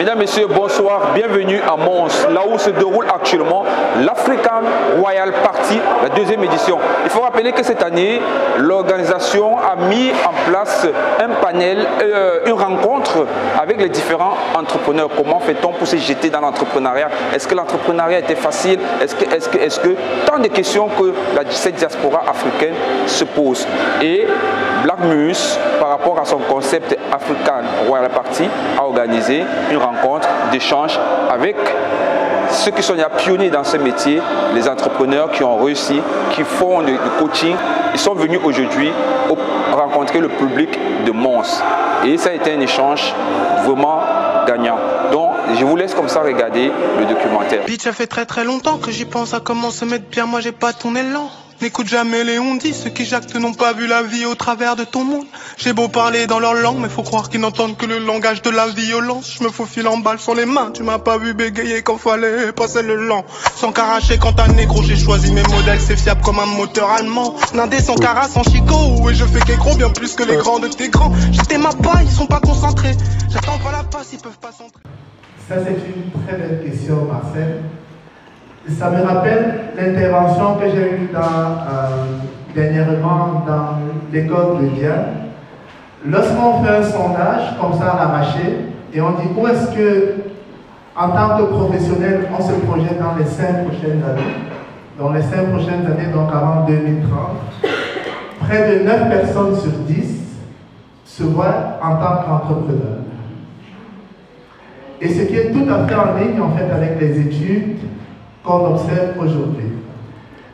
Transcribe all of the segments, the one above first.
Mesdames, Messieurs, bonsoir, bienvenue à Mons, là où se déroule actuellement l'African Royal Party, la deuxième édition. Il faut rappeler que cette année, l'organisation a mis en place un panel, une rencontre avec les différents entrepreneurs. Comment fait-on pour se jeter dans l'entrepreneuriat? Est-ce que l'entrepreneuriat était facile? Est-ce que tant de questions que cette diaspora africaine se pose. Et Black Muse, par rapport à son concept African Royal Party, a organisé une rencontre d'échange avec ceux qui sont déjà pionniers dans ce métier, les entrepreneurs qui ont réussi, qui font du coaching. Ils sont venus aujourd'hui rencontrer le public de Mons. Et ça a été un échange vraiment gagnant. Donc, je vous laisse comme ça regarder le documentaire. Bitch, ça fait très longtemps que j'y pense à comment se mettre bien. Moi, j'ai pas ton élan. N'écoute jamais les on-dit, ceux qui jactent n'ont pas vu la vie au travers de ton monde. J'ai beau parler dans leur langue, mais faut croire qu'ils n'entendent que le langage de la violence. Je me faufile en balle sur les mains, tu m'as pas vu bégayer quand fallait passer le lent. Sans caracher quand t'as négro, j'ai choisi mes modèles, c'est fiable comme un moteur allemand. L'indé sans cara, sans chicot, et je fais qu'écro bien plus que les grands de tes grands. J'étais ma pas, ils sont pas concentrés, j'attends pas la passe, ils peuvent pas s'entrer. Ça c'est une très belle question, Marcel. Ça me rappelle l'intervention que j'ai eue dernièrement dans l'école de Diane. Lorsqu'on fait un sondage comme ça à l'arraché et on dit où est-ce que, en tant que professionnel, on se projette dans les 5 prochaines années, dans les 5 prochaines années, donc avant 2030, près de 9 personnes sur 10 se voient en tant qu'entrepreneurs. Et ce qui est tout à fait en ligne en fait avec les études qu'on observe aujourd'hui.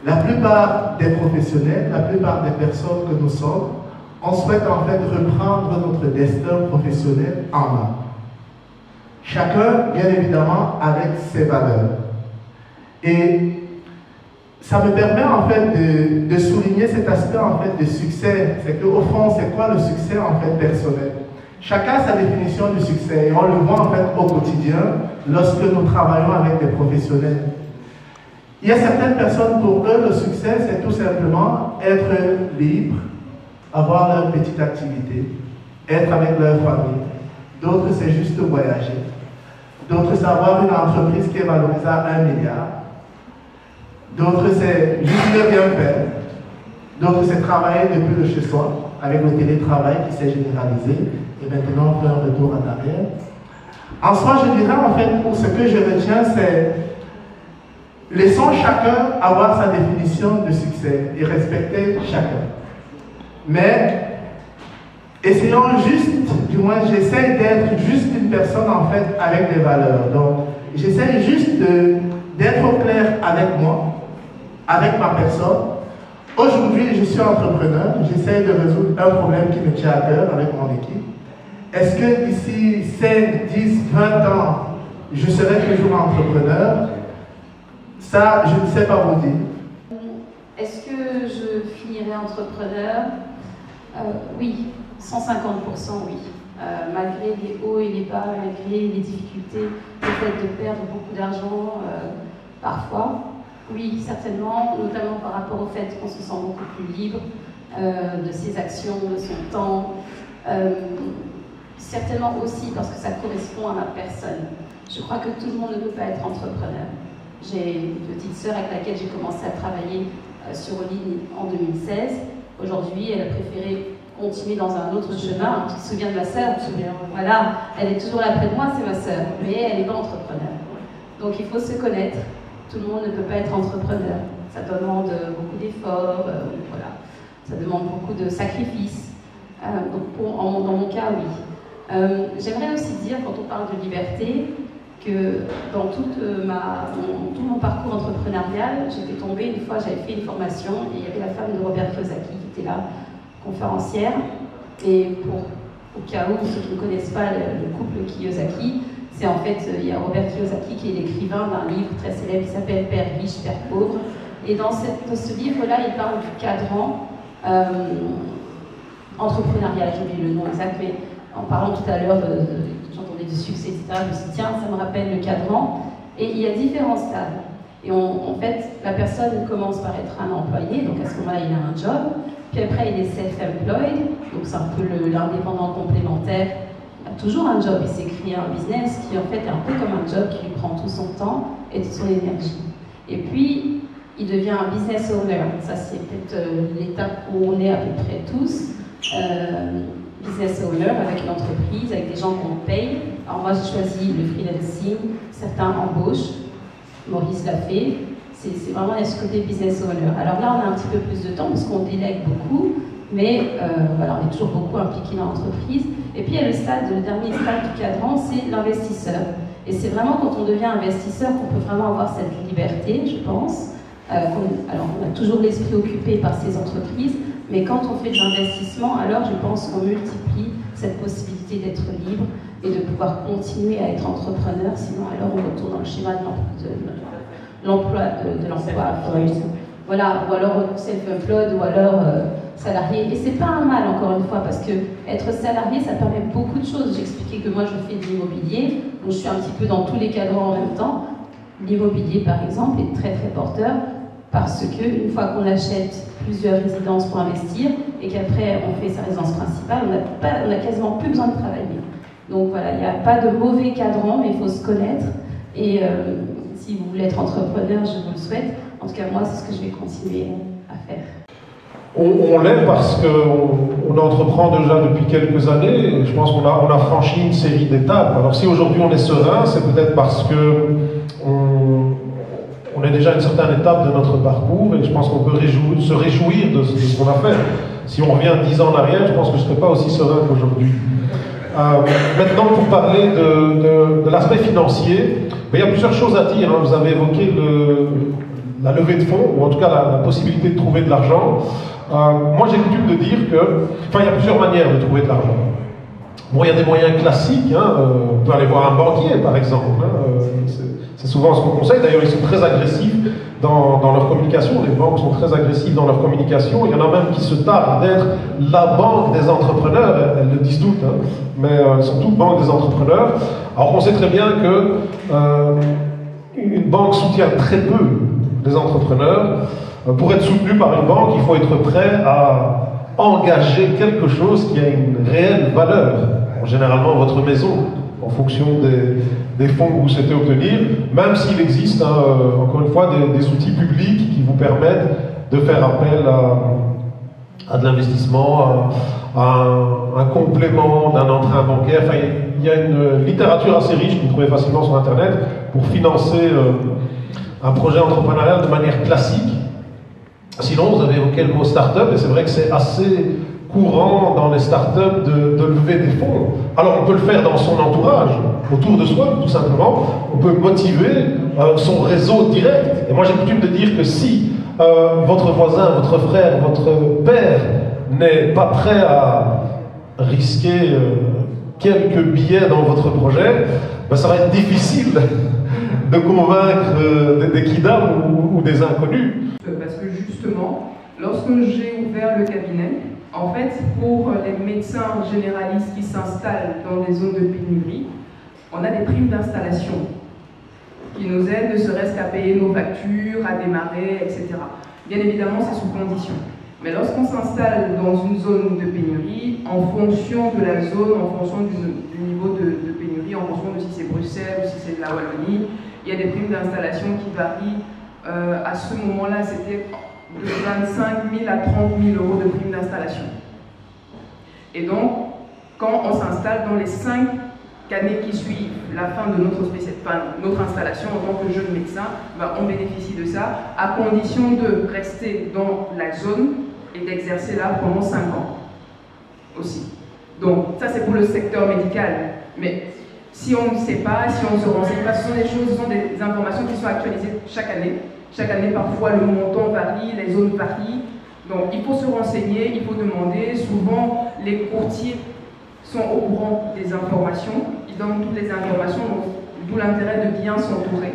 La plupart des professionnels, la plupart des personnes que nous sommes, on souhaite en fait reprendre notre destin professionnel en main. Chacun, bien évidemment, avec ses valeurs. Et ça me permet en fait de souligner cet aspect en fait de succès. C'est qu'au fond, c'est quoi le succès en fait personnel? Chacun a sa définition du succès et on le voit en fait au quotidien lorsque nous travaillons avec des professionnels. Il y a certaines personnes, pour eux, le succès, c'est tout simplement être libre, avoir leur petite activité, être avec leur famille. D'autres, c'est juste voyager. D'autres, c'est avoir une entreprise qui est valorisée à 1 milliard. D'autres, c'est juste le bien faire. D'autres, c'est travailler depuis le chez soi, avec le télétravail qui s'est généralisé. Et maintenant, on fait un retour en arrière. En soi, je dirais, en fait, pour ce que je retiens, c'est laissons chacun avoir sa définition de succès et respecter chacun. Mais essayons juste, du moins j'essaie d'être juste une personne en fait avec des valeurs. Donc j'essaie juste d'être au clair avec moi, avec ma personne. Aujourd'hui je suis entrepreneur, j'essaie de résoudre un problème qui me tient à cœur avec mon équipe. Est-ce que d'ici 5, 10, 20 ans, je serai toujours entrepreneur? Ça, je ne sais pas vous dire. Est-ce que je finirai entrepreneur? Oui, 150% oui. Malgré les hauts et les bas, malgré les difficultés, le fait de perdre beaucoup d'argent parfois, oui, certainement, notamment par rapport au fait qu'on se sent beaucoup plus libre de ses actions, de son temps. Certainement aussi parce que ça correspond à ma personne. Je crois que tout le monde ne peut pas être entrepreneur. J'ai une petite sœur avec laquelle j'ai commencé à travailler sur Oligne en 2016. Aujourd'hui, elle a préféré continuer dans un autre chemin. Tu te souviens de ma sœur? Voilà, elle est toujours là près de moi, c'est ma sœur, mais elle n'est pas entrepreneur. Donc il faut se connaître. Tout le monde ne peut pas être entrepreneur. Ça demande beaucoup d'efforts, voilà. Ça demande beaucoup de sacrifices. Donc dans mon cas, oui. J'aimerais aussi dire, quand on parle de liberté, que dans tout mon parcours entrepreneurial, j'étais tombée une fois, j'avais fait une formation et il y avait la femme de Robert Kiyosaki qui était là, conférencière. Et au cas où ceux qui ne connaissent pas le couple Kiyosaki, c'est en fait, il y a Robert Kiyosaki qui est l'écrivain d'un livre très célèbre qui s'appelle Père riche, Père pauvre. Et dans ce livre-là, il parle du cadran entrepreneurial, j'ai oublié le nom exact, mais en parlant tout à l'heure j'entendais du succès, etc. Je me suis dit, tiens, ça me rappelle le cadran. Et il y a différents stades. Et en fait, la personne commence par être un employé, donc à ce moment-là, il a un job. Puis après, il est self-employed, donc c'est un peu l'indépendant complémentaire a toujours un job, il s'est créé un business qui en fait est un peu comme un job qui lui prend tout son temps et toute son énergie. Et puis, il devient un business owner. Ça, c'est peut-être l'étape où on est à peu près tous. Business owner avec une entreprise, avec des gens qu'on paye. Alors moi, j'ai choisi le freelancing. Certains embauchent. Maurice l'a fait. C'est vraiment ce côté business owner. Alors là, on a un petit peu plus de temps parce qu'on délègue beaucoup. Mais voilà, on est toujours beaucoup impliqué dans l'entreprise. Et puis, il y a le dernier stade du cadran, c'est l'investisseur. Et c'est vraiment quand on devient investisseur qu'on peut vraiment avoir cette liberté, je pense. Alors, on a toujours l'esprit occupé par ces entreprises, mais quand on fait de l'investissement, alors je pense qu'on multiplie cette possibilité d'être libre et de pouvoir continuer à être entrepreneur, sinon alors on retourne dans le schéma de l'emploi. Voilà, ou alors self-employed, ou alors salarié. Et c'est pas un mal, encore une fois, parce que être salarié, ça permet beaucoup de choses. J'expliquais que moi, je fais de l'immobilier, donc je suis un petit peu dans tous les cadrans en même temps. L'immobilier, par exemple, est très très porteur, parce qu'une fois qu'on achète plusieurs résidences pour investir, et qu'après on fait sa résidence principale, on n'a quasiment plus besoin de travailler. Donc voilà, il n'y a pas de mauvais cadran, mais il faut se connaître. Et si vous voulez être entrepreneur, je vous le souhaite. En tout cas, moi, c'est ce que je vais continuer à faire. On l'est parce qu'on entreprend déjà depuis quelques années, et je pense qu'on a franchi une série d'étapes. Alors si aujourd'hui on est serein, c'est peut-être parce qu'on est déjà à une certaine étape de notre parcours, et je pense qu'on peut se réjouir de ce qu'on a fait. Si on revient 10 ans en arrière, je pense que je ne serais pas aussi serein qu'aujourd'hui. Maintenant, pour parler de l'aspect financier, il y a plusieurs choses à dire. Vous avez évoqué la levée de fonds, ou en tout cas la possibilité de trouver de l'argent. Moi, j'ai coutume de dire il y a plusieurs manières de trouver de l'argent. Bon, il y a des moyens classiques. On peut aller voir un banquier, par exemple. C'est souvent ce qu'on conseille. D'ailleurs, ils sont très agressifs dans leur communication. Les banques sont très agressives dans leur communication. Il y en a même qui se targuent d'être la banque des entrepreneurs. Elles le disent toutes, mais elles sont toutes banques des entrepreneurs. Alors, on sait très bien qu'une banque soutient très peu les entrepreneurs. Pour être soutenu par une banque, il faut être prêt à engager quelque chose qui a une réelle valeur. Généralement, votre maison, en fonction des fonds que vous souhaitez obtenir, même s'il existe, encore une fois, des outils publics qui vous permettent de faire appel à de l'investissement, à un complément d'un emprunt bancaire. Enfin, il y a une littérature assez riche que vous trouvez facilement sur Internet pour financer un projet entrepreneurial de manière classique. Sinon, vous avez évoqué le mot start-up, et c'est vrai que c'est assez courant dans les start-up de lever des fonds. Alors, on peut le faire dans son entourage, autour de soi, tout simplement. On peut motiver son réseau direct. Et moi, j'ai coutume de dire que si votre voisin, votre frère, votre père n'est pas prêt à risquer quelques billets dans votre projet, ça va être difficile de convaincre des kidam ou des inconnus. Parce que justement, lorsque j'ai ouvert le cabinet, en fait, pour les médecins généralistes qui s'installent dans des zones de pénurie, on a des primes d'installation qui nous aident ne serait-ce qu'à payer nos factures, à démarrer, etc. Bien évidemment, c'est sous condition. Mais lorsqu'on s'installe dans une zone de pénurie, en fonction de la zone, en fonction du niveau de pénurie, en fonction de si c'est Bruxelles ou si c'est de la Wallonie, il y a des primes d'installation qui varient. À ce moment-là, c'était de 25 000 à 30 000 euros de primes d'installation. Et donc, quand on s'installe dans les 5 années qui suivent la fin de notre installation en tant que jeune médecin, on bénéficie de ça, à condition de rester dans la zone et d'exercer là pendant 5 ans aussi. Donc, ça c'est pour le secteur médical. Mais si on ne sait pas, si on ne se renseigne pas, ce sont des informations qui sont actualisées chaque année. Chaque année, parfois, le montant varie, les zones varient. Donc, il faut se renseigner, il faut demander. Souvent, les courtiers sont au courant des informations. Ils donnent toutes les informations, d'où l'intérêt de bien s'entourer.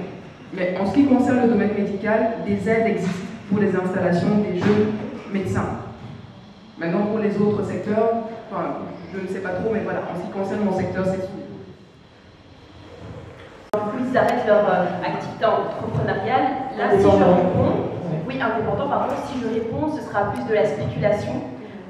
Mais en ce qui concerne le domaine médical, des aides existent pour les installations des jeunes médecins. Maintenant, pour les autres secteurs, je ne sais pas trop, mais voilà, en ce qui concerne mon secteur, c'est tout. Ils arrêtent leur activité entrepreneuriale. Là, si je réponds, oui, indépendant, par contre, si je réponds, ce sera plus de la spéculation.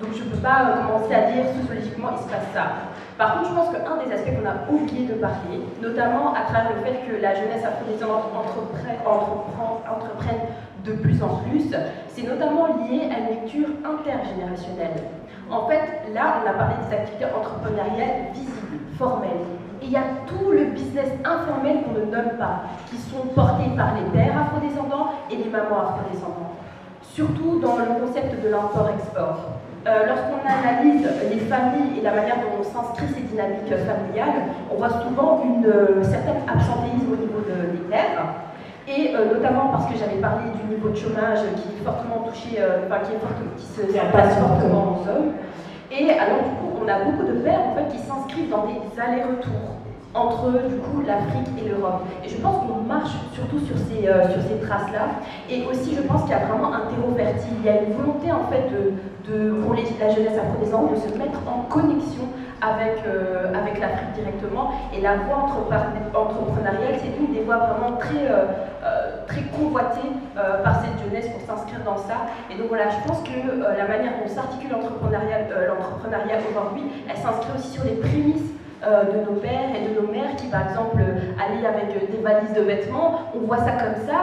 Donc je ne peux pas commencer à dire sociologiquement il se passe ça. Par contre, je pense qu'un des aspects qu'on a oublié de parler, notamment à travers le fait que la jeunesse afro-descendante entreprenne de plus en plus, c'est notamment lié à une lecture intergénérationnelle. En fait, là, on a parlé des activités entrepreneuriales visibles, formelles. Et il y a tout le business informel qu'on ne nomme pas, qui sont portés par les pères afrodescendants et les mamans afrodescendantes. Surtout dans le concept de l'import-export. Lorsqu'on analyse les familles et la manière dont on s'inscrit ces dynamiques familiales, on voit souvent un certain absentéisme au niveau des pères. Et notamment parce que j'avais parlé du niveau de chômage qui est fortement touché, qui se passe fortement aux hommes. Et alors du coup, on a beaucoup de pères en fait, qui s'inscrivent dans des allers-retours entre du coup l'Afrique et l'Europe. Et je pense qu'on marche surtout sur ces traces-là. Et aussi, je pense qu'il y a vraiment un terreau fertile. Il y a une volonté en fait pour la jeunesse afrodescendante de se mettre en connexion avec l'Afrique directement. Et la voie entrepreneuriale, c'est une des voies vraiment très convoitées par cette jeunesse pour s'inscrire dans ça. Et donc voilà, je pense que la manière dont s'articule l'entrepreneuriat aujourd'hui, elle s'inscrit aussi sur les prémices de nos pères et de nos mères qui, par exemple, allaient avec des valises de vêtements. On voit ça,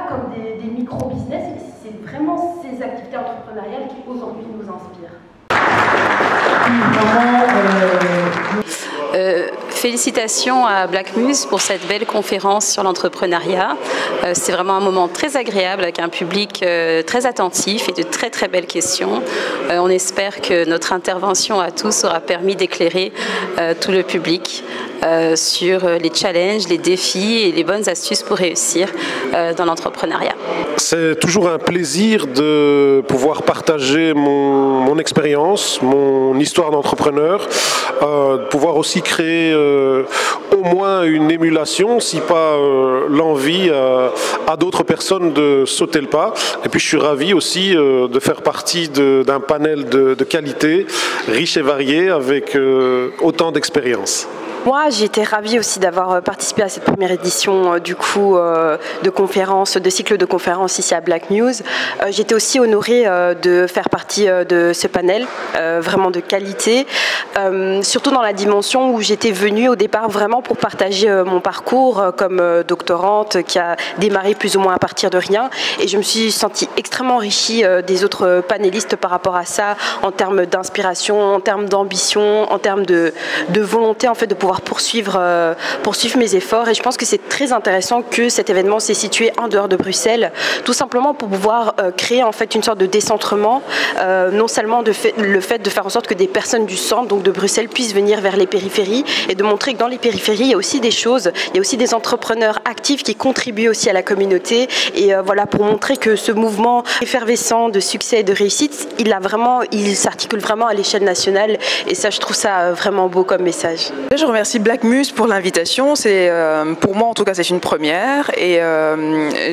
comme des micro-business. Et c'est vraiment ces activités entrepreneuriales qui, aujourd'hui, nous inspirent. Félicitations à Black Muse pour cette belle conférence sur l'entrepreneuriat. C'est vraiment un moment très agréable avec un public très attentif et de très très belles questions. On espère que notre intervention à tous aura permis d'éclairer tout le public sur les challenges, les défis et les bonnes astuces pour réussir dans l'entrepreneuriat. C'est toujours un plaisir de pouvoir partager mon expérience, mon histoire d'entrepreneur, de pouvoir aussi créer au moins une émulation, si pas l'envie à d'autres personnes de sauter le pas. Et puis je suis ravi aussi de faire partie d'un panel de qualité, riche et varié, avec autant d'expérience. Moi, j'ai été ravie aussi d'avoir participé à cette première édition de conférences, de cycle de conférences ici à Black Muse. J'étais aussi honorée de faire partie de ce panel, vraiment de qualité, surtout dans la dimension où j'étais venue au départ vraiment pour partager mon parcours comme doctorante qui a démarré plus ou moins à partir de rien. Et je me suis sentie extrêmement enrichie des autres panélistes par rapport à ça, en termes d'inspiration, en termes d'ambition, en termes de volonté en fait de pouvoir poursuivre mes efforts. Et je pense que c'est très intéressant que cet événement s'est situé en dehors de Bruxelles, tout simplement pour pouvoir créer en fait une sorte de décentrement, non seulement le fait de faire en sorte que des personnes du centre, donc de Bruxelles, puissent venir vers les périphéries et de montrer que dans les périphéries, il y a aussi des choses, il y a aussi des entrepreneurs actifs qui contribuent aussi à la communauté. Et voilà, pour montrer que ce mouvement effervescent de succès et de réussite, il s'articule vraiment à l'échelle nationale. Et ça, je trouve ça vraiment beau comme message. Je remercie Black Muse pour l'invitation. Pour moi, en tout cas, c'est une première. Et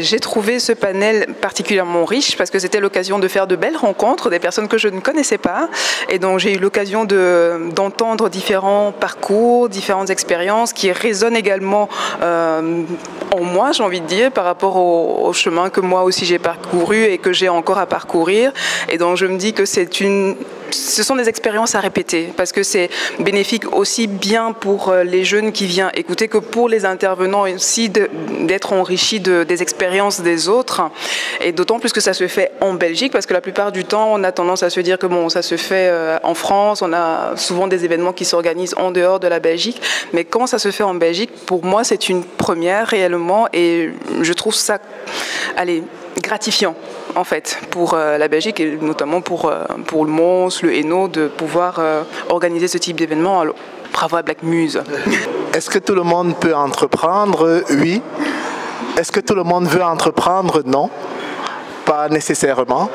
j'ai trouvé ce panel particulièrement riche parce que c'était l'occasion de faire de belles rencontres, des personnes que je ne connaissais pas. Et donc, j'ai eu l'occasion d'entendre différents parcours, différentes expériences qui résonnent également en moi, j'ai envie de dire, par rapport au chemin que moi aussi j'ai parcouru et que j'ai encore à parcourir. Et donc, je me dis que ce sont des expériences à répéter parce que c'est bénéfique aussi bien pour les jeunes qui viennent écouter que pour les intervenants aussi d'être enrichis des expériences des autres. Et d'autant plus que ça se fait en Belgique parce que la plupart du temps, on a tendance à se dire que bon, ça se fait en France, on a souvent des événements qui s'organisent en dehors de la Belgique. Mais quand ça se fait en Belgique, pour moi, c'est une première réellement et je trouve ça, gratifiant en fait pour la Belgique et notamment pour le Mons, le Hainaut de pouvoir organiser ce type d'événement. Alors, bravo à Black Muse. Est-ce que tout le monde peut entreprendre? Oui. Est-ce que tout le monde veut entreprendre? Non, pas nécessairement.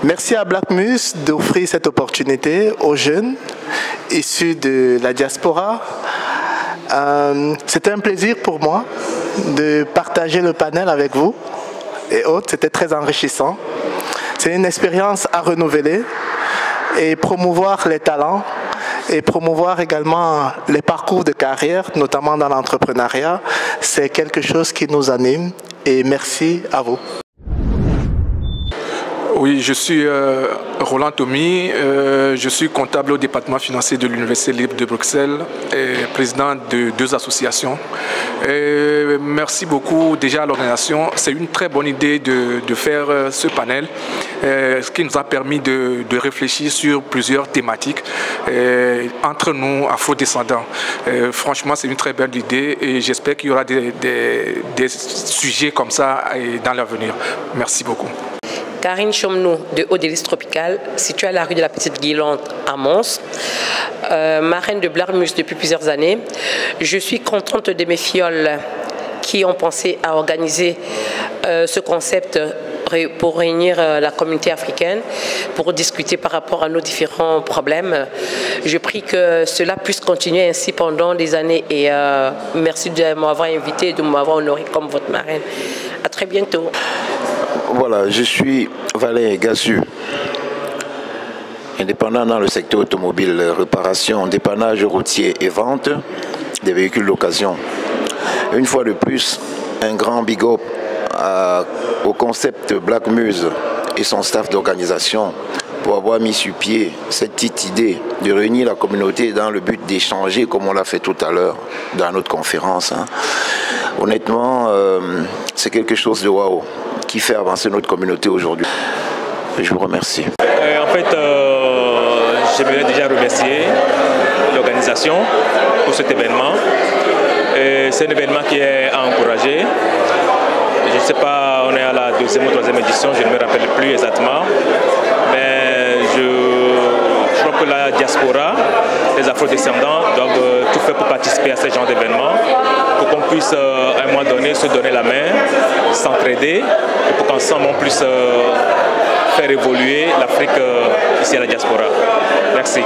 Merci à Black Muse d'offrir cette opportunité aux jeunes issus de la diaspora. C'était un plaisir pour moi de partager le panel avec vous et autres. C'était très enrichissant. C'est une expérience à renouveler et promouvoir les talents et promouvoir également les parcours de carrière, notamment dans l'entrepreneuriat. C'est quelque chose qui nous anime et merci à vous. Oui, je suis Roland Thomy, je suis comptable au département financier de l'Université libre de Bruxelles et président de 2 associations. Et merci beaucoup déjà à l'organisation. C'est une très bonne idée de faire ce panel, ce qui nous a permis de réfléchir sur plusieurs thématiques entre nous, afro-descendants. Franchement, c'est une très belle idée et j'espère qu'il y aura des sujets comme ça dans l'avenir. Merci beaucoup. Karine Chomnou de Haut-Délice Tropical, située à la rue de la Petite Guilande à Mons, marraine de Blarmus depuis plusieurs années. Je suis contente de mes fioles qui ont pensé à organiser ce concept pour réunir la communauté africaine, pour discuter par rapport à nos différents problèmes. Je prie que cela puisse continuer ainsi pendant des années et merci de m'avoir invité et de m'avoir honoré comme votre marraine. À très bientôt. Voilà, je suis Valère Gassu, indépendant dans le secteur automobile, réparation, dépannage routier et vente des véhicules d'occasion. Une fois de plus, un grand big up au concept Black Muse et son staff d'organisation pour avoir mis sur pied cette petite idée de réunir la communauté dans le but d'échanger comme on l'a fait tout à l'heure dans notre conférence. Honnêtement, c'est quelque chose de waouh qui fait avancer notre communauté aujourd'hui. Je vous remercie. En fait, j'aimerais déjà remercier l'organisation pour cet événement. C'est un événement qui est à encourager. Je ne sais pas, on est à la 2e ou 3e édition, je ne me rappelle plus exactement. Mais je crois que la diaspora, les afro-descendants doivent tout faire pour participer à ce genre d'événement, pour qu'on puisse à un moment donné se donner la main, s'entraider, et pour qu'ensemble on puisse faire évoluer l'Afrique ici à la diaspora. Merci.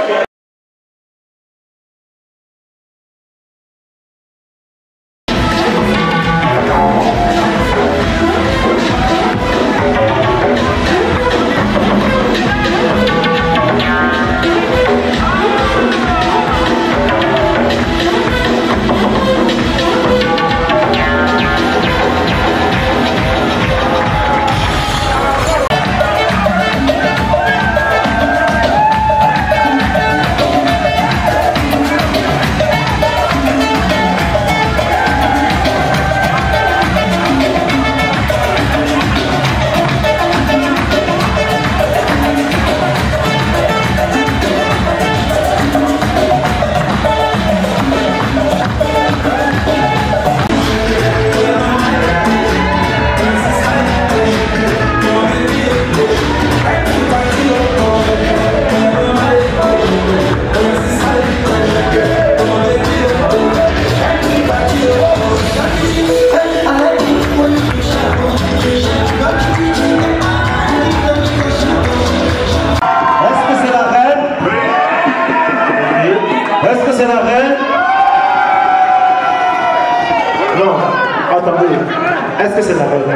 Est-ce que c'est la reine?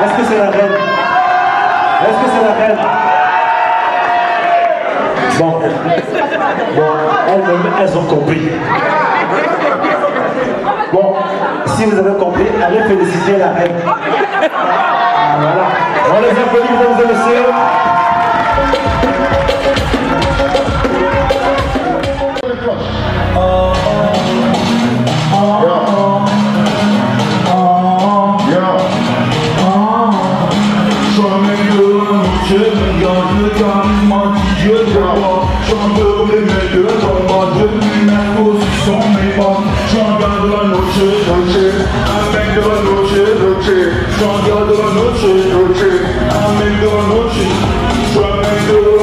Est-ce que c'est la reine? Est-ce que c'est la reine? Bon, elles ont compris. Bon, si vous avez compris, allez féliciter la reine. Voilà. On les applaudit, mesdames et messieurs. Je regarde le charisme qui Dieu te voit. J'en veux mes deux tombats. Depuis mes positions, mes pas. J'en garde la noche, amène de la noche, j'en garde la noche, amène de la noche, j'amène de la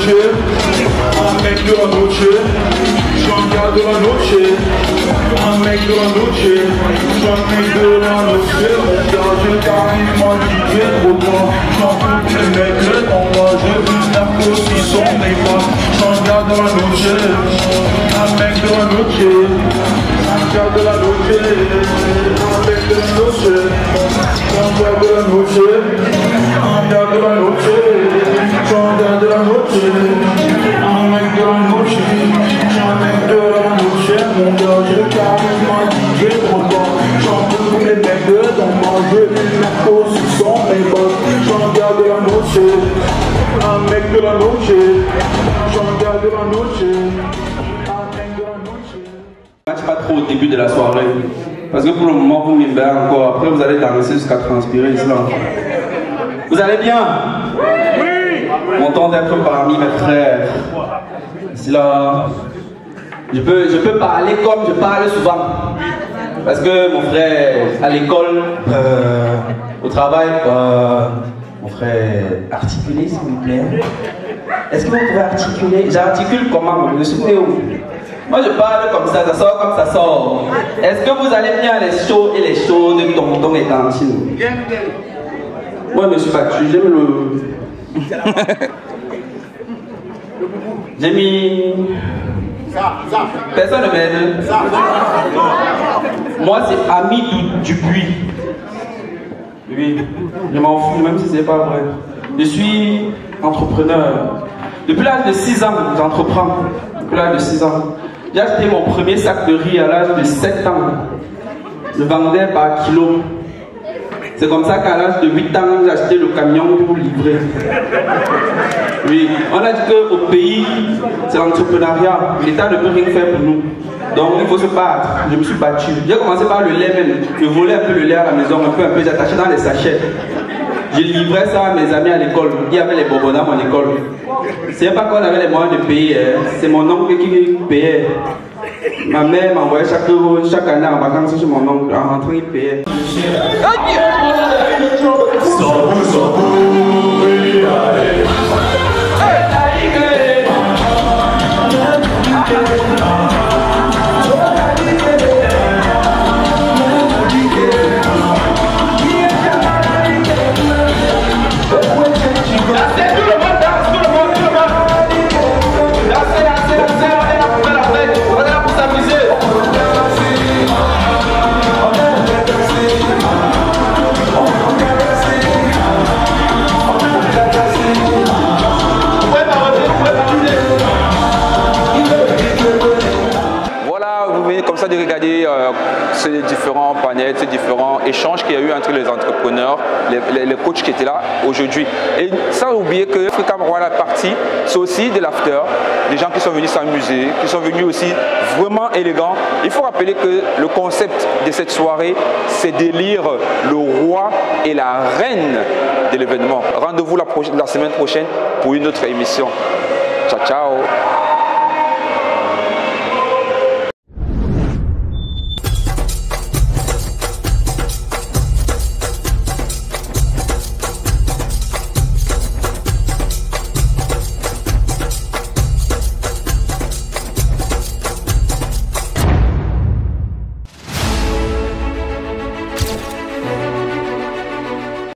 noche, un mec de la noche, Jean-Pierre de la noche, un mec de la noche, Jean-Pierre de la noche, mon gars, je t'arrive, moi qui est trop loin, j'en peux plus mettre en moi, je vis narcos qui sont mes potes, Jean-Pierre de la noche, un mec de la noche, Jean-Pierre de la noche, un mec de la noche, Jean-Pierre de la noche, un gars de la noche, Jean-Pierre de la noche, un mec de la noche, un mec de la noche, mon gars, je t'arrive, moi qui est trop loin, j'en peux plus les mecs de ton moi, je vis narcos qui sont mes potes, Jean-Pierre de la noche, un mec de la noche, Jean-Pierre de la noche, un mec de la noche. Match pas trop au début de la soirée, parce que pour le moment vous m'aimez encore, après vous allez danser jusqu'à transpirer ici là. Vous allez bien? Oui. Content d'être parmi mes frères. Ici là, je peux parler comme je parle souvent. Parce que mon frère, à l'école, au travail, mon frère, articulez s'il vous plaît. Est-ce que vous pouvez articuler? J'articule comment? Je suis où? Moi je parle comme ça sort comme ça sort. Est-ce que vous allez bien les chauds et les chaudes de tonton et tantine? Moi je me suis battu, j'aime le... J'ai mis... Personne ne m'aide. Moi c'est Ami Dupuis. Oui, je m'en fous même si c'est pas vrai. Je suis entrepreneur. Depuis l'âge de 6 ans, j'entreprends. Depuis l'âge de 6 ans. J'ai acheté mon premier sac de riz à l'âge de 7 ans. Je vendais par kilo. C'est comme ça qu'à l'âge de 8 ans, j'ai acheté le camion pour livrer. Oui, on a dit qu'au pays, c'est l'entrepreneuriat. L'État ne peut rien faire pour nous. Donc il faut se battre. Je me suis battu. J'ai commencé par le lait même. Je volais un peu le lait à la maison, un peu, j'attachais dans les sachets. Je livrais ça à mes amis à l'école. Il y avait les bonbons à mon école. C'est pas qu'on avait les moyens de payer, c'est mon oncle qui payait. Ma mère m'envoyait chaque année en vacances chez mon oncle. En rentrant, il payait. De regarder ces différents panels, ces différents échanges qu'il y a eu entre les entrepreneurs, les coachs qui étaient là aujourd'hui. Et sans oublier que Africa Royal Party, c'est aussi de l'after, des gens qui sont venus s'amuser, qui sont venus aussi vraiment élégants. Il faut rappeler que le concept de cette soirée, c'est d'élire le roi et la reine de l'événement. Rendez-vous la semaine prochaine pour une autre émission. Ciao, ciao.